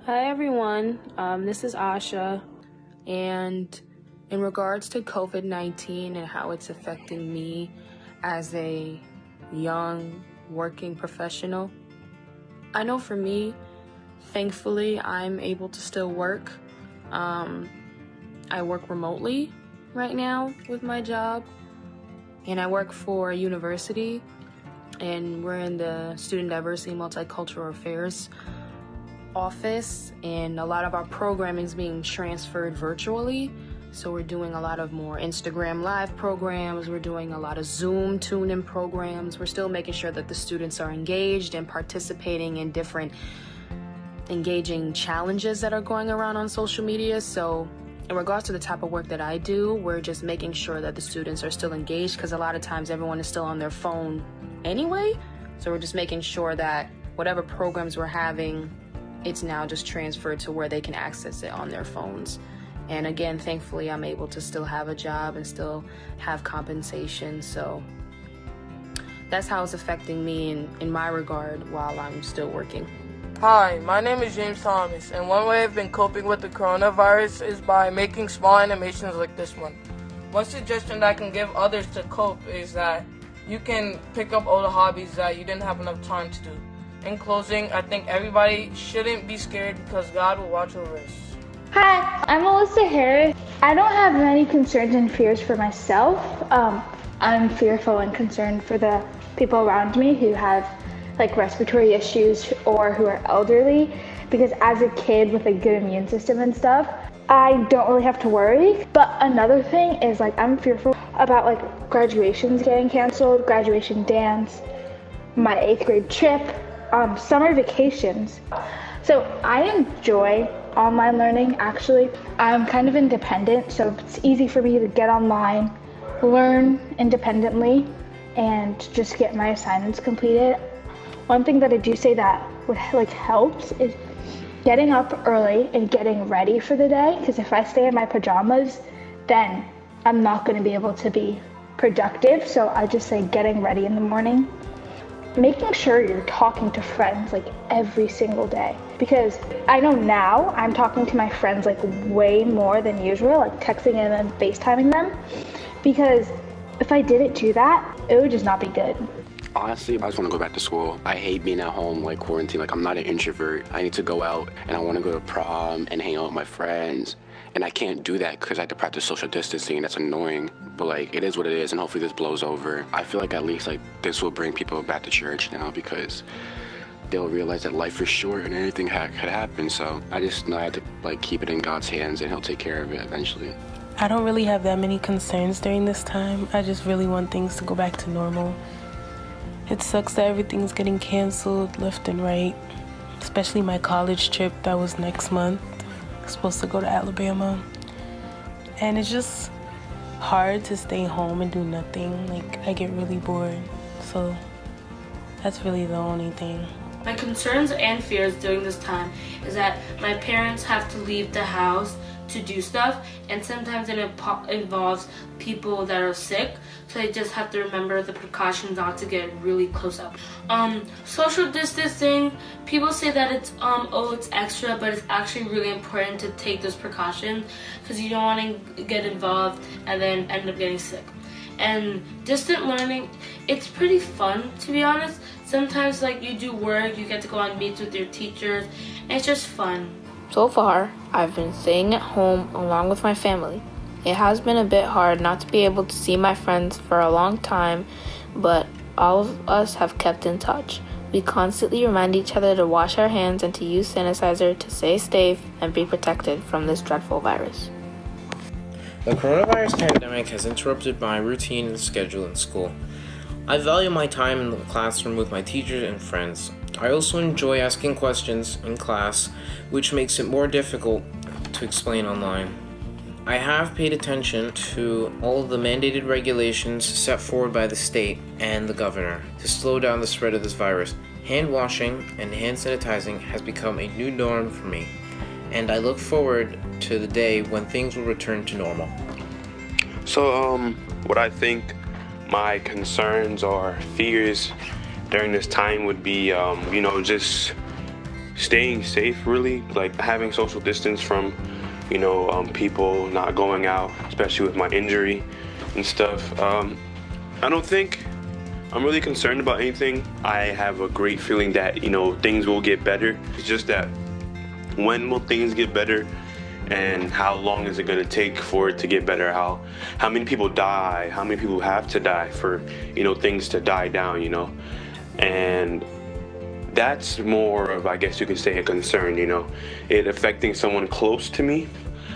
Hi everyone, this is Asha, and in regards to COVID-19 and how it's affecting me as a young working professional, I know for me, thankfully, I'm able to still work. I work remotely right now with my job, and I work for a university, and we're in the Student Diversity Multicultural Affairs office, and a lot of our programming is being transferred virtually. So we're doing a lot of more Instagram live programs, we're doing a lot of Zoom tune-in programs. We're still making sure that the students are engaged and participating in different engaging challenges that are going around on social media. So in regards to the type of work that I do, we're just making sure that the students are still engaged, because a lot of times everyone is still on their phone anyway. So we're just making sure that whatever programs we're having, it's now just transferred to where they can access it on their phones. And again, thankfully, I'm able to still have a job and still have compensation. So that's how it's affecting me in my regard while I'm still working. Hi, my name is James Thomas, and one way I've been coping with the coronavirus is by making small animations like this one. One suggestion that I can give others to cope is that you can pick up all the hobbies that you didn't have enough time to do. In closing, I think everybody shouldn't be scared because God will watch over us. Hi, I'm Melissa Harris. I don't have many concerns and fears for myself. I'm fearful and concerned for the people around me who have respiratory issues or who are elderly, because as a kid with a good immune system and stuff, I don't really have to worry. But another thing is I'm fearful about graduations getting canceled, graduation dance, my 8th grade trip, summer vacations. So I enjoy online learning, actually. I'm kind of independent, so it's easy for me to get online, learn independently, and just get my assignments completed. One thing that I do say that would helps is getting up early and getting ready for the day, because if I stay in my pajamas, then I'm not going to be able to be productive. So I just say getting ready in the morning. Making sure you're talking to friends every single day, because I know now I'm talking to my friends way more than usual, texting them and FaceTiming them, because if I didn't do that, it would just not be good. Honestly, I just want to go back to school. I hate being at home, quarantine. I'm not an introvert. I need to go out, and I want to go to prom and hang out with my friends. And I can't do that because I have to practice social distancing, and that's annoying. But it is what it is, and hopefully this blows over. I feel at least this will bring people back to church now, because they'll realize that life is short and anything could happen. So I just know I have to keep it in God's hands, and He'll take care of it eventually. I don't really have that many concerns during this time. I just really want things to go back to normal. It sucks that everything's getting canceled left and right, especially my college trip that was next month. I'm supposed to go to Alabama. And it's just hard to stay home and do nothing. I get really bored. So that's really the only thing. My concerns and fears during this time is that my parents have to leave the house to do stuff, and sometimes it involves people that are sick, so I just have to remember the precautions not to get really close up. Social distancing, people say that it's it's extra, but it's actually really important to take those precautions, because you don't want to get involved and then end up getting sick. And distant learning, it's pretty fun, to be honest. Sometimes you do work, you get to go on meets with your teachers, and it's just fun. So far, I've been staying at home along with my family. It has been a bit hard not to be able to see my friends for a long time, but all of us have kept in touch. We constantly remind each other to wash our hands and to use sanitizer to stay safe and be protected from this dreadful virus. The coronavirus pandemic has interrupted my routine and schedule in school. I value my time in the classroom with my teachers and friends. I also enjoy asking questions in class, which makes it more difficult to explain online. I have paid attention to all of the mandated regulations set forward by the state and the governor to slow down the spread of this virus. Hand washing and hand sanitizing has become a new norm for me, and I look forward to the day when things will return to normal. So, what I think my concerns or fears during this time would be, just staying safe, really, like having social distance from, people, not going out, especially with my injury and stuff. I don't think I'm really concerned about anything. I have a great feeling that, things will get better. It's just that when will things get better, and how long is it going to take for it to get better? How many people die? How many people have to die for, things to die down, And that's more of, I guess you could say, a concern, it affecting someone close to me.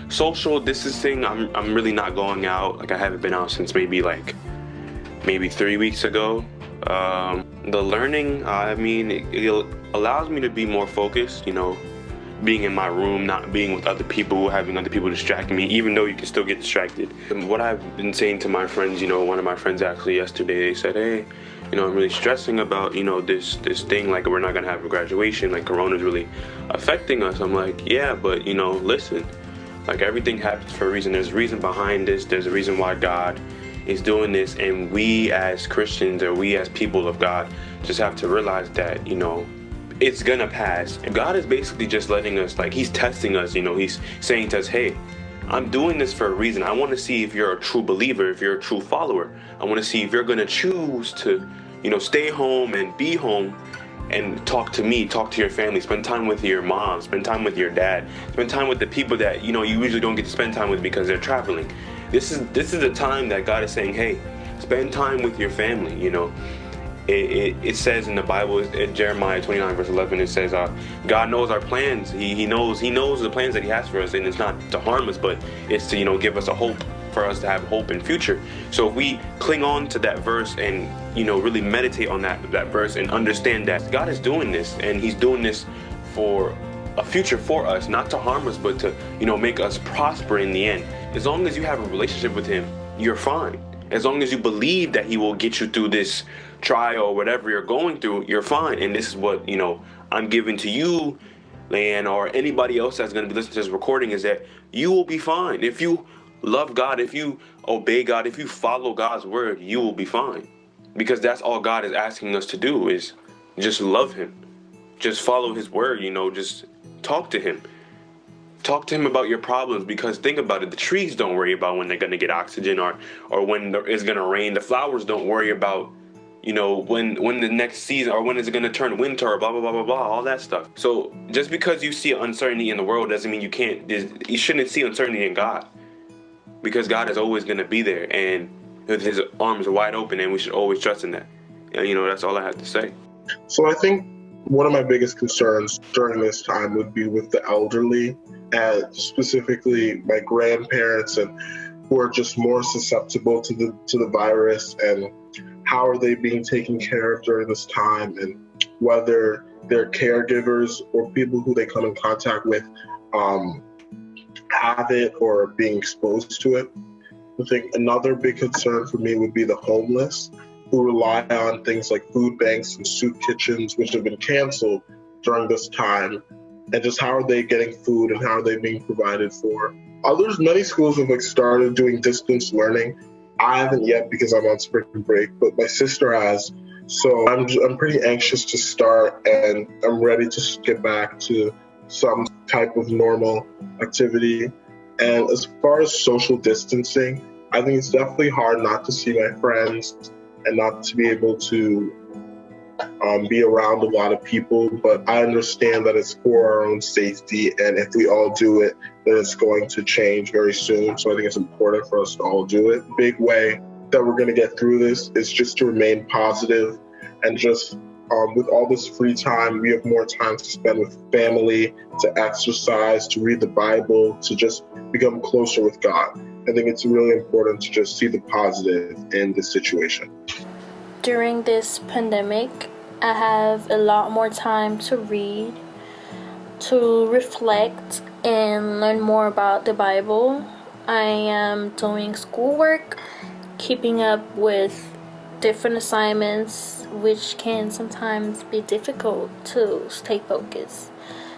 Social distancing, I'm really not going out. Like, I haven't been out since maybe 3 weeks ago. The learning, it allows me to be more focused, being in my room, not being with other people, having other people distracting me, even though you can still get distracted. And what I've been saying to my friends, one of my friends actually yesterday, they said, hey, I'm really stressing about, this thing, like we're not gonna have a graduation, like Corona's really affecting us. I'm like, yeah, but listen, like everything happens for a reason. There's a reason behind this. There's a reason why God is doing this, and we as Christians, or we as people of God, just have to realize that, it's gonna pass. And God is basically just letting us, like, he's testing us, he's saying to us, hey, I'm doing this for a reason. I want to see if you're a true believer, if you're a true follower. I want to see if you're gonna choose to, stay home and be home and talk to me, talk to your family, spend time with your mom, spend time with your dad, spend time with the people that, you usually don't get to spend time with because they're traveling. This is the time that God is saying, hey, spend time with your family, It says in the Bible, in Jeremiah 29 verse 11, it says, God knows our plans. He knows the plans that he has for us, and it's not to harm us, but it's to, give us a hope, for us to have hope in future. So if we cling on to that verse and, really meditate on that verse and understand that God is doing this, and he's doing this for a future for us, not to harm us, but to, make us prosper in the end. As long as you have a relationship with him, you're fine. As long as you believe that he will get you through this trial or whatever you're going through, you're fine. And this is what, I'm giving to you, Leanne, or anybody else that's going to be listening to this recording, is that you will be fine. If you love God, if you obey God, if you follow God's word, you will be fine. Because that's all God is asking us to do, is just love him. Just follow his word, just talk to him. Talk to him about your problems, because think about it, the trees don't worry about when they're going to get oxygen or when it's going to rain. The flowers don't worry about, when the next season, or when it's going to turn winter, or blah, blah, blah, blah, blah, all that stuff. So just because you see uncertainty in the world doesn't mean you shouldn't see uncertainty in God, because God is always going to be there, and his arms are wide open, and we should always trust in that. And, that's all I have to say. So I think one of my biggest concerns during this time would be with the elderly, and specifically my grandparents, and who are just more susceptible to the virus, and how are they being taken care of during this time, and whether their caregivers or people who they come in contact with have it or are being exposed to it. I think another big concern for me would be the homeless, who rely on things like food banks and soup kitchens, which have been canceled during this time, and just how are they getting food and how are they being provided for. Many schools have started doing distance learning. I haven't yet because I'm on spring break, but my sister has. So I'm pretty anxious to start, and I'm ready to get back to some type of normal activity. And as far as social distancing, I think it's definitely hard not to see my friends and not to be able to be around a lot of people. But I understand that it's for our own safety, and if we all do it, then it's going to change very soon. So I think it's important for us to all do it. Big way that we're going to get through this is just to remain positive, and just with all this free time, we have more time to spend with family, to exercise, to read the Bible, to just become closer with God. I think it's really important to just see the positive in this situation. During this pandemic, I have a lot more time to read, to reflect, and learn more about the Bible. I am doing schoolwork, keeping up with different assignments, which can sometimes be difficult to stay focused.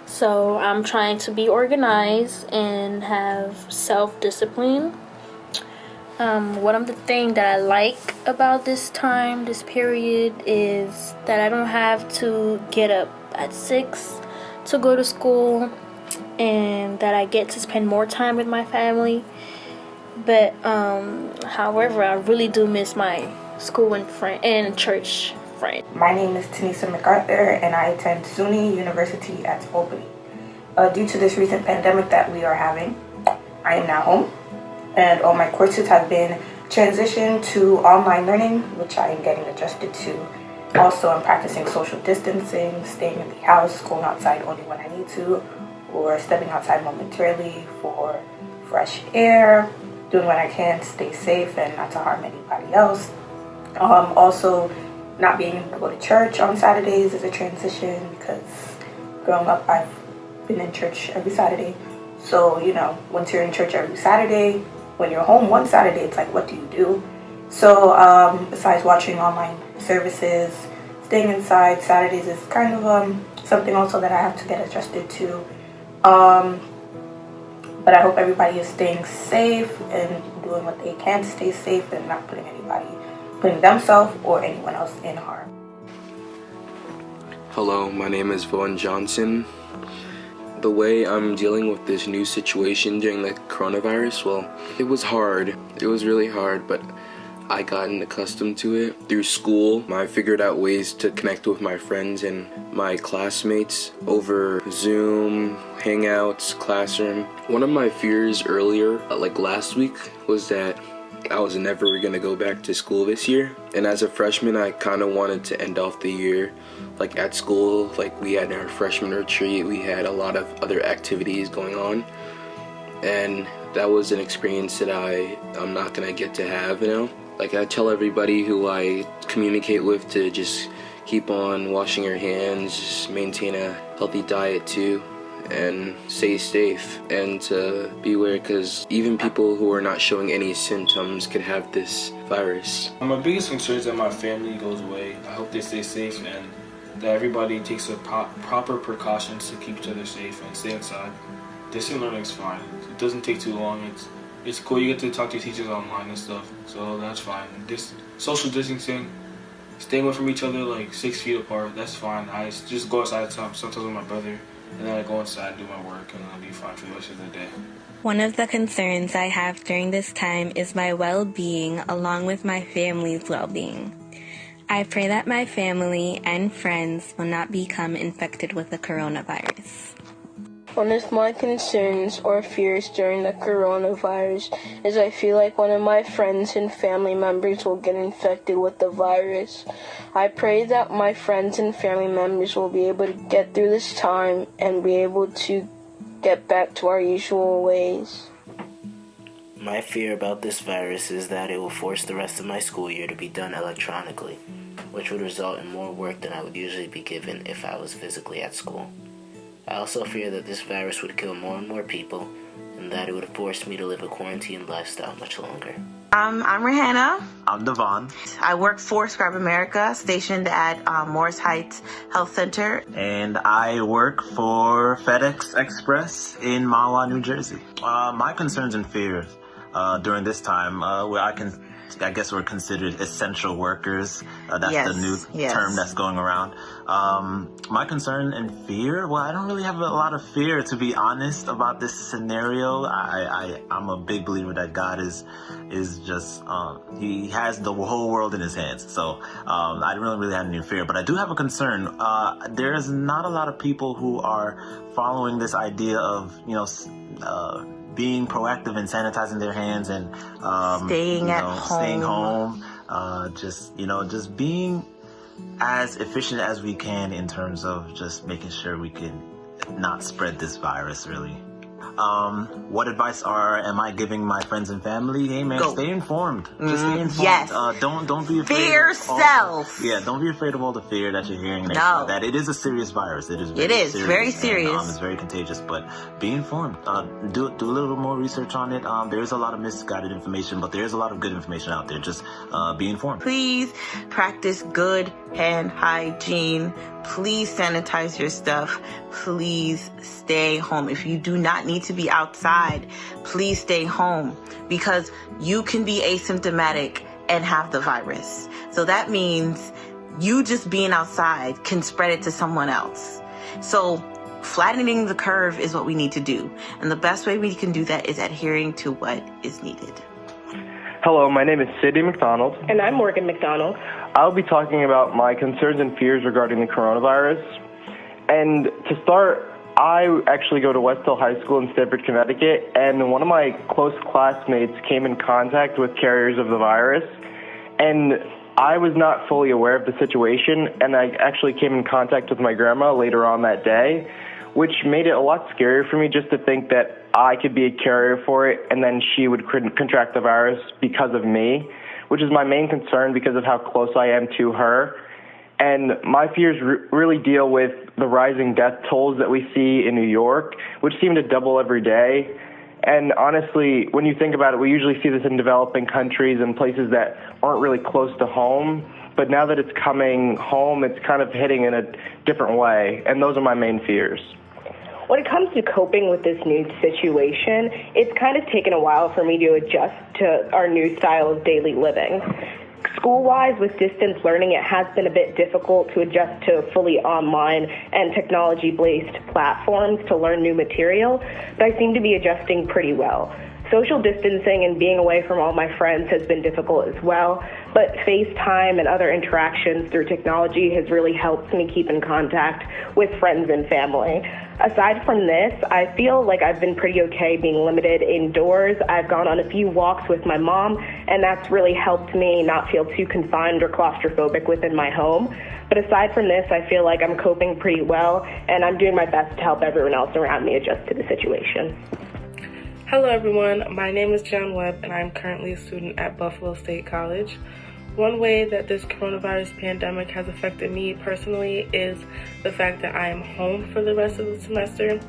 So I'm trying to be organized and have self-discipline. One of the things that I like about this period, is that I don't have to get up at 6 to go to school and that I get to spend more time with my family. But however, I really do miss my school and church friends. My name is Tanisa MacArthur, and I attend SUNY University at Albany. Due to this recent pandemic that we are having, I am now home, and all my courses have been transitioned to online learning, which I am getting adjusted to. Also, I'm practicing social distancing, staying in the house, going outside only when I need to, or stepping outside momentarily for fresh air, doing what I can to stay safe and not to harm anybody else. Also, not being able to go to church on Saturdays is a transition because growing up I've been in church every Saturday. So, once you're in church every Saturday, when you're home one Saturday, it's like, what do you do? So, besides watching online services, staying inside Saturdays is kind of something also that I have to get adjusted to. But I hope everybody is staying safe and doing what they can to stay safe and not putting themselves or anyone else in harm. Hello, my name is Vaughn Johnson. The way I'm dealing with this new situation during the coronavirus, well, it was hard. It was really hard, but I gotten accustomed to it. Through school, I figured out ways to connect with my friends and my classmates over Zoom, Hangouts, Classroom. One of my fears earlier, like last week, was that I was never gonna go back to school this year. And as a freshman, I kind of wanted to end off the year like at school. Like we had our freshman retreat, we had a lot of other activities going on. And that was an experience that I'm not gonna get to have, Like I tell everybody who I communicate with to just keep on washing your hands, just maintain a healthy diet too, and stay safe and to beware, because even people who are not showing any symptoms could have this virus. My biggest concern is that my family goes away. I hope they stay safe and that everybody takes the proper precautions to keep each other safe and stay inside. Distance learning is fine. It doesn't take too long. It's cool. You get to talk to your teachers online and stuff, so that's fine. This social distancing, staying away from each other like 6 feet apart, that's fine. I just go outside sometimes with my brother, and then I go inside and do my work, and I'll be fine for the rest of the day. One of the concerns I have during this time is my well-being along with my family's well-being. I pray that my family and friends will not become infected with the coronavirus. One of my concerns or fears during the coronavirus is I feel like one of my friends and family members will get infected with the virus. I pray that my friends and family members will be able to get through this time and be able to get back to our usual ways. My fear about this virus is that it will force the rest of my school year to be done electronically, which would result in more work than I would usually be given if I was physically at school. I also fear that this virus would kill more and more people, and that it would force me to live a quarantine lifestyle much longer. I'm Rihanna. I'm Devon. I work for Scribe America, stationed at Morris Heights Health Center. And I work for FedEx Express in Mahwah, New Jersey. My concerns and fears during this time, where I guess we're considered essential workers. That's the new term that's going around. My concern and fear, well, I don't really have a lot of fear, to be honest, about this scenario. I'm a big believer that God is just, he has the whole world in his hands. So I don't really have any fear, but I do have a concern. There's not a lot of people who are following this idea of, being proactive and sanitizing their hands and staying home, just being as efficient as we can in terms of just making sure we can not spread this virus, really. What advice am I giving my friends and family? Hey man, stay informed. Just stay informed. Yes. Don't be afraid. Fear yourself. Don't be afraid of all the fear that you're hearing. No. That it is a serious virus. It is very serious. And, it's very contagious. But be informed. Do a little bit more research on it. There is a lot of misguided information, but there is a lot of good information out there. Just be informed. Please practice good hand hygiene. Please sanitize your stuff. Please stay home. If you do not need to be outside, please stay home, because you can be asymptomatic and have the virus. So that means you just being outside can spread it to someone else. So Flattening the curve is what we need to do. And the best way we can do that is adhering to what is needed. Hello, my name is Sidney McDonald. And I'm Morgan McDonald. I'll be talking about my concerns and fears regarding the coronavirus. And to start, I actually go to West Hill High School in Stamford, Connecticut, and one of my close classmates came in contact with carriers of the virus. And I was not fully aware of the situation, and I actually came in contact with my grandma later on that day, which made it a lot scarier for me just to think that I could be a carrier for it, and then she would contract the virus because of me, which is my main concern because of how close I am to her. And my fears really deal with the rising death tolls that we see in New York, which seem to double every day. And honestly, when you think about it, we usually see this in developing countries and places that aren't really close to home. But now that it's coming home, it's kind of hitting in a different way. And those are my main fears. When it comes to coping with this new situation, it's kind of taken a while for me to adjust to our new style of daily living. School-wise, with distance learning, it has been a bit difficult to adjust to fully online and technology-based platforms to learn new material, but I seem to be adjusting pretty well. Social distancing and being away from all my friends has been difficult as well, but FaceTime and other interactions through technology has really helped me keep in contact with friends and family. Aside from this, I feel like I've been pretty okay being limited indoors. I've gone on a few walks with my mom, and that's really helped me not feel too confined or claustrophobic within my home. But aside from this, I feel like I'm coping pretty well, and I'm doing my best to help everyone else around me adjust to the situation. Hello everyone, my name is John Webb and I'm currently a student at Buffalo State College. One way that this coronavirus pandemic has affected me personally is the fact that I am home for the rest of the semester.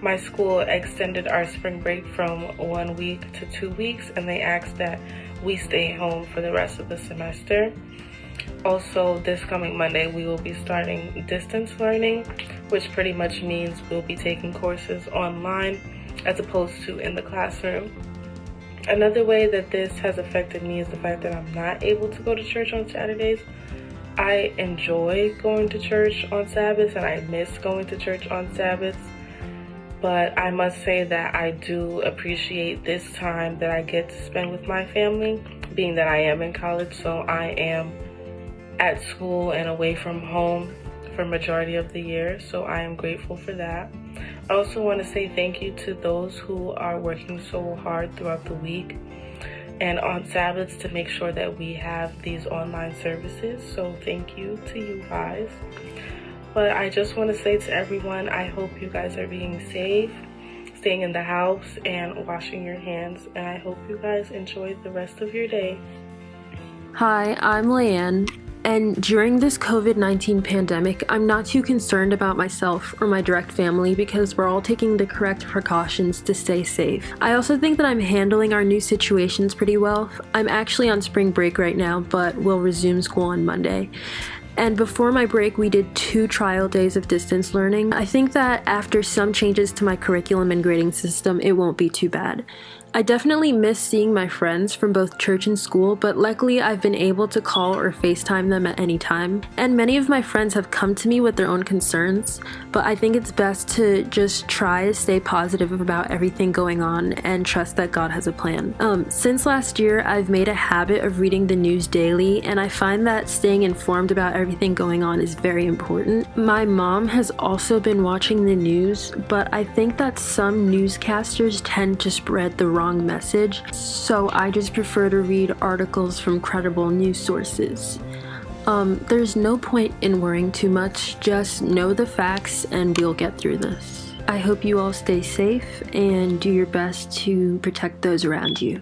My school extended our spring break from 1 week to 2 weeks, and they asked that we stay home for the rest of the semester. Also, this coming Monday, we will be starting distance learning, which pretty much means we'll be taking courses online as opposed to in the classroom. Another way that this has affected me is the fact that I'm not able to go to church on Saturdays. I enjoy going to church on Sabbaths and I miss going to church on Sabbaths, but I must say that I do appreciate this time that I get to spend with my family, being that I am in college, so I am at school and away from home for majority of the year, so I am grateful for that. I also want to say thank you to those who are working so hard throughout the week and on Sabbaths to make sure that we have these online services, so thank you to you guys. But I just want to say to everyone, I hope you guys are being safe, staying in the house and washing your hands, and I hope you guys enjoy the rest of your day. Hi, I'm Leanne. And during this COVID-19 pandemic, I'm not too concerned about myself or my direct family because we're all taking the correct precautions to stay safe. I also think that I'm handling our new situations pretty well. I'm actually on spring break right now, but we'll resume school on Monday. And before my break, we did 2 trial days of distance learning. I think that after some changes to my curriculum and grading system, it won't be too bad. I definitely miss seeing my friends from both church and school, but luckily I've been able to call or FaceTime them at any time. And many of my friends have come to me with their own concerns, but I think it's best to just try to stay positive about everything going on and trust that God has a plan. Since last year, I've made a habit of reading the news daily, and I find that staying informed about everything going on is very important. My mom has also been watching the news, but I think that some newscasters tend to spread the wrong message, so I just prefer to read articles from credible news sources. There's no point in worrying too much, just know the facts and we'll get through this. I hope you all stay safe and do your best to protect those around you.